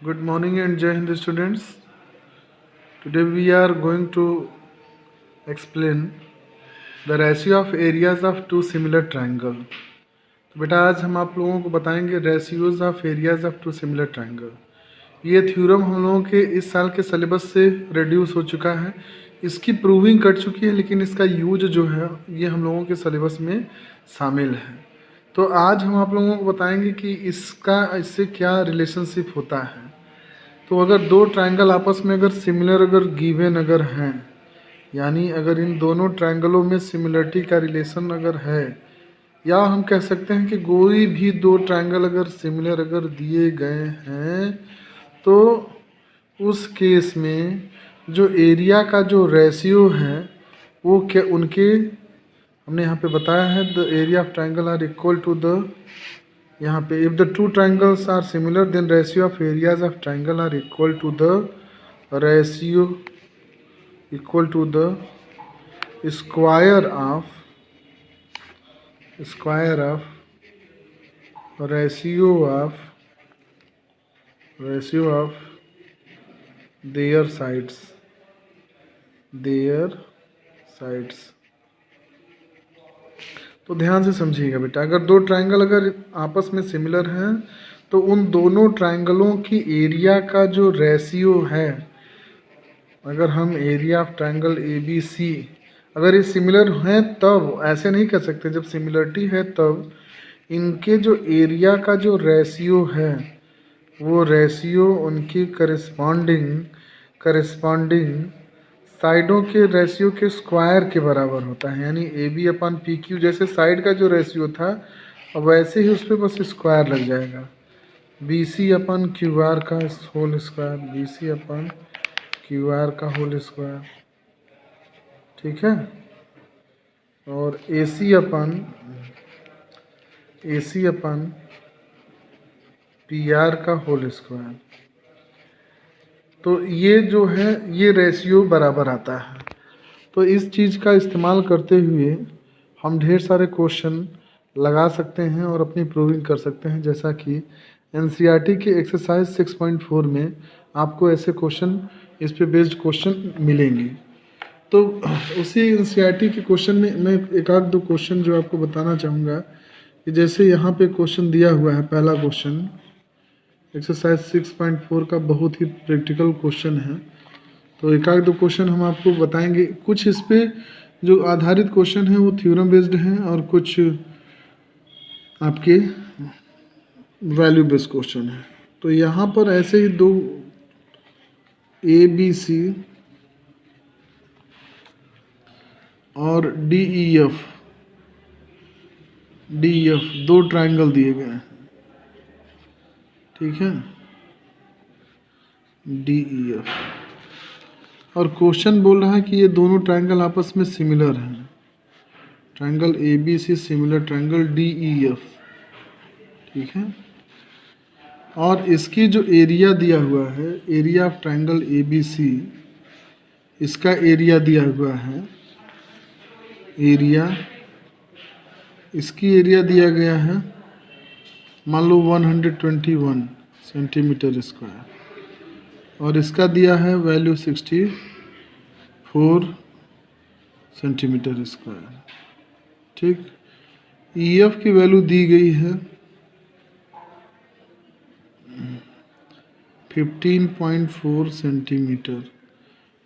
Good morning and Jai Hind students. Today we are going to explain the ratio of areas of two similar triangle. तो बेटा आज हम आप लोगों को बताएंगे ratios of areas of two similar triangle. ये थ्योरम हम लोगों के इस साल के सिलेबस से रिड्यूस हो चुका है, इसकी प्रूविंग कर चुकी है, लेकिन इसका यूज जो है ये हम लोगों के सिलेबस में शामिल है। तो आज हम आप लोगों को बताएंगे कि इससे क्या रिलेशनशिप होता है। तो अगर दो ट्रायंगल आपस में अगर सिमिलर अगर गिवन अगर हैं, यानी अगर इन दोनों ट्रायंगलों में सिमिलरिटी का रिलेशन अगर है, या हम कह सकते हैं कि कोई भी दो ट्रायंगल अगर सिमिलर अगर दिए गए हैं, तो उस केस में जो एरिया का जो रेशियो है वो क्या उनके हमने यहाँ पे बताया है, the area of triangle are equal to the, यहाँ पे if the two triangles are similar then ratio of areas of triangle are equal to the ratio equal to the square of ratio of their sides तो ध्यान से समझिएगा बेटा, अगर दो triangle अगर आपस में सिमिलर हैं तो उन दोनों ट्रायंगलों की एरिया का जो रेशियो है, अगर हम area of triangle A B C अगर ये सिमिलर हैं, तब ऐसे नहीं कर सकते, जब सिमिलरिटी है तब इनके जो एरिया का जो रेशियो है वो रेशियो उनकी करस्पॉन्डिंग साइडों के रेशियो के स्क्वायर के बराबर होता है। यानी A B upon P Q, जैसे साइड का जो रेशियो था अब वैसे ही उस पर बस स्क्वायर लग जाएगा, B C upon Q R का whole square, B C upon Q R का होल स्क्वायर, ठीक है। और ए सी अपन पी आर का होल स्क्वायर। तो ये जो है ये रेशियो बराबर आता है। तो इस चीज़ का इस्तेमाल करते हुए हम ढेर सारे क्वेश्चन लगा सकते हैं और अपनी प्रूविंग कर सकते हैं, जैसा कि एनसीईआरटी के एक्सरसाइज 6.4 में आपको ऐसे क्वेश्चन, इस पे बेस्ड क्वेश्चन मिलेंगे। तो उसी एनसीईआरटी के क्वेश्चन में मैं एक आध दो क्वेश्चन जो आपको बताना चाहूँगा कि जैसे यहाँ पे क्वेश्चन दिया हुआ है, पहला क्वेश्चन एक्सरसाइज 6.4 का बहुत ही प्रैक्टिकल क्वेश्चन है। तो एक आध दो क्वेश्चन हम आपको बताएंगे, कुछ इस पे जो आधारित क्वेश्चन है वो थ्योरम बेस्ड हैं और कुछ आपके वैल्यू बेस्ड क्वेश्चन है। तो यहाँ पर ऐसे ही दो ए बी सी और डी ई एफ दो ट्रायंगल दिए गए हैं, ठीक है, डी ई एफ, और क्वेश्चन बोल रहा है कि ये दोनों ट्रायंगल आपस में सिमिलर हैं, triangle A B C similar triangle D E F, ठीक है। और इसकी जो एरिया दिया हुआ है, area of triangle A B C, इसका एरिया दिया हुआ है, इसकी एरिया दिया गया है मान लो 121 सेंटीमीटर स्क्वायर, और इसका दिया है वैल्यू 64 सेंटीमीटर स्क्वायर, ठीक। ई एफ की वैल्यू दी गई है 15.4 सेंटीमीटर,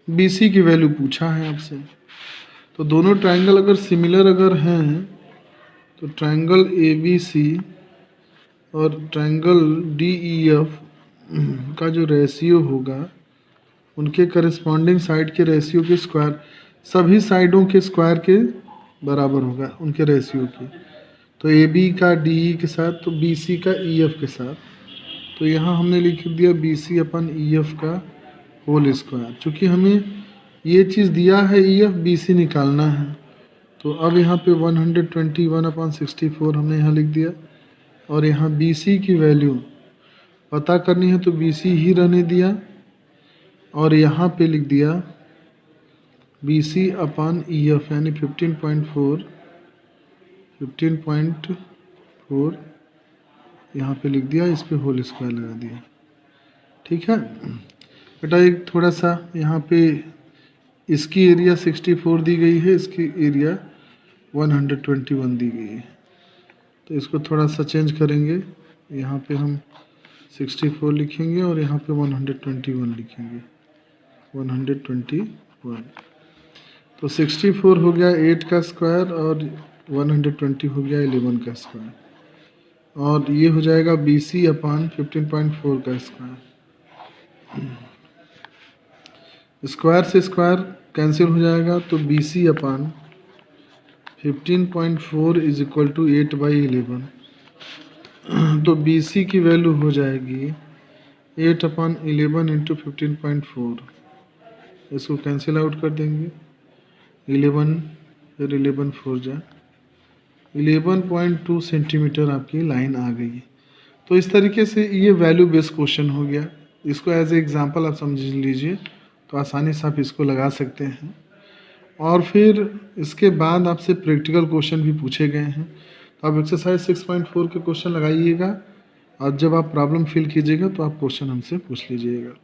बी सी की वैल्यू पूछा है आपसे। तो दोनों ट्रायंगल अगर सिमिलर अगर हैं तो ट्रायंगल ए बी सी और ट्रायंगल डी ई एफ का जो रेशियो होगा उनके करस्पॉन्डिंग साइड के रेशियो के स्क्वायर, सभी साइडों के स्क्वायर के बराबर होगा उनके रेशियो की। तो ए बी का डी ई के साथ, तो बी सी का ई एफ के साथ। तो यहाँ हमने लिख दिया बी सी अपन ई एफ का होल स्क्वायर। चूँकि हमें ये चीज़ दिया है ई एफ बी सी निकालना है, तो अब यहाँ पे 121/64 हमने यहाँ लिख दिया, और यहाँ बी सी की वैल्यू पता करनी है तो बी सी ही रहने दिया, और यहाँ पे लिख दिया बी सी अपन ई एफ यानी 15.4 यहाँ पे लिख दिया, इस पे होल स्क्वायर लगा दिया, ठीक है बेटा। एक थोड़ा सा यहाँ पे इसकी एरिया 64 दी गई है, इसकी एरिया 121 दी गई है, तो इसको थोड़ा सा चेंज करेंगे। यहाँ पे हम 64 लिखेंगे और यहाँ पे 121 लिखेंगे, 121। तो 64 हो गया 8 का स्क्वायर और 120 हो गया 11 का स्क्वायर, और ये हो जाएगा BC अपान 15.4 का स्क्वायर। स्क्वायर से स्क्वायर कैंसिल हो जाएगा, तो BC upon 15.4 is equal to 8/11। तो BC की वैल्यू हो जाएगी 8/11 इंटू 15.4। इसको कैंसिल आउट कर देंगे, 11 फिर 11 4 जा 11.2 सेंटीमीटर आपकी लाइन आ गई। तो इस तरीके से ये वैल्यू बेस्ड क्वेश्चन हो गया। इसको एज ए एग्जांपल आप समझ लीजिए, तो आसानी से आप इसको लगा सकते हैं। और फिर इसके बाद आपसे प्रैक्टिकल क्वेश्चन भी पूछे गए हैं, तो आप एक्सरसाइज 6.4 के क्वेश्चन लगाइएगा, और जब आप प्रॉब्लम फिल कीजिएगा तो आप क्वेश्चन हमसे पूछ लीजिएगा।